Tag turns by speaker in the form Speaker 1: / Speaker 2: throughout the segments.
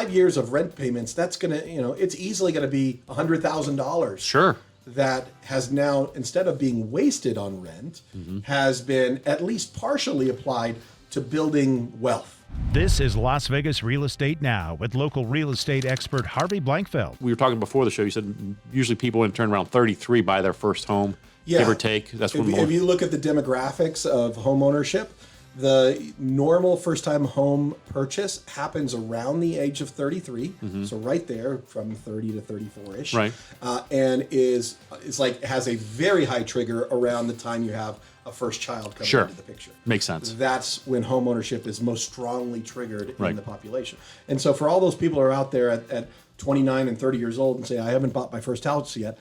Speaker 1: 5 years of rent payments, that's going to, it's easily going to be $100,000.
Speaker 2: Sure.
Speaker 1: That has now, instead of being wasted on rent, has been at least partially applied to building wealth.
Speaker 3: This is Las Vegas Real Estate Now with local real estate expert Harvey Blankfeld.
Speaker 2: We were talking before the show. You said usually people in turn around 33 buy their first home, give or take. That's
Speaker 1: if you look at the demographics of home ownership, the normal first-time home purchase happens around the age of 33, so right there from 30 to 34-ish,
Speaker 2: right?
Speaker 1: And has a very high trigger around the time you have a first child coming into the picture.
Speaker 2: Makes sense.
Speaker 1: That's when home ownership is most strongly triggered in the population. And so for all those people who are out there at 29 and 30 years old and say, I haven't bought my first house yet,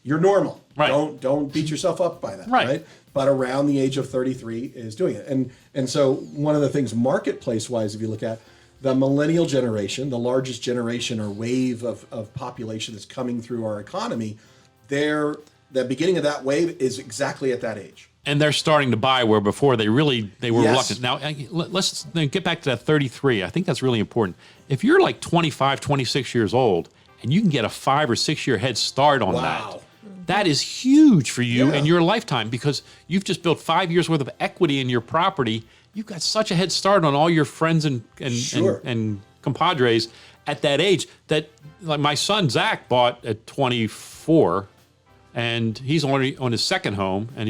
Speaker 1: you're normal.
Speaker 2: Right.
Speaker 1: Don't beat yourself up by that. Right. But around the age of 33 is doing it. And so one of the things marketplace-wise, if you look at the millennial generation, the largest generation or wave of population that's coming through our economy, the beginning of that wave is exactly at that age.
Speaker 2: And they're starting to buy where before they were reluctant. Now, let's get back to that 33. I think that's really important. If you're like 25, 26 years old, and you can get a 5 or 6 year head start on that is huge for you in your lifetime, because you've just built 5 years worth of equity in your property. You've got such a head start on all your friends and compadres at that age that, like, my son Zach bought at 24. And he's already on his second home, and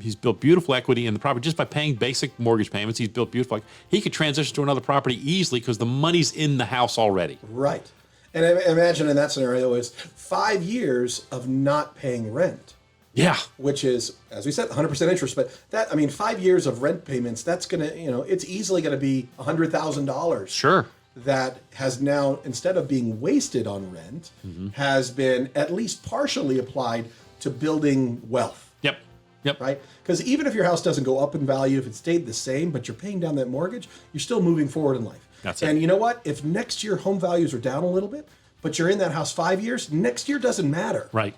Speaker 2: he's built beautiful equity in the property just by paying basic mortgage payments. He's built beautiful. He could transition to another property easily because the money's in the house already.
Speaker 1: Right. And imagine in that scenario is 5 years of not paying rent.
Speaker 2: Yeah.
Speaker 1: Which is, as we said, 100% interest. But 5 years of rent payments, that's going to, it's easily going to be $100,000.
Speaker 2: Sure.
Speaker 1: That has now, instead of being wasted on rent, has been at least partially applied to building wealth.
Speaker 2: Yep.
Speaker 1: Right? Because even if your house doesn't go up in value, if it stayed the same, but you're paying down that mortgage, you're still moving forward in life.
Speaker 2: That's it.
Speaker 1: And you know what? If next year home values are down a little bit, but you're in that house 5 years, next year doesn't matter.
Speaker 2: Right.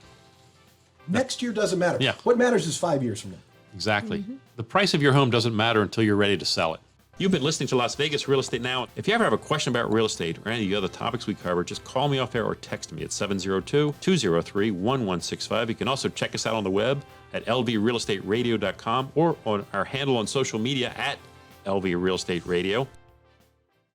Speaker 1: Next year doesn't matter.
Speaker 2: Yeah.
Speaker 1: What matters is 5 years from now.
Speaker 2: Exactly. The price of your home doesn't matter until you're ready to sell it. You've been listening to Las Vegas Real Estate Now. If you ever have a question about real estate or any of the other topics we cover, just call me off air or text me at 702-203-1165. You can also check us out on the web at lvrealestateradio.com or on our handle on social media at LV Real Estate Radio.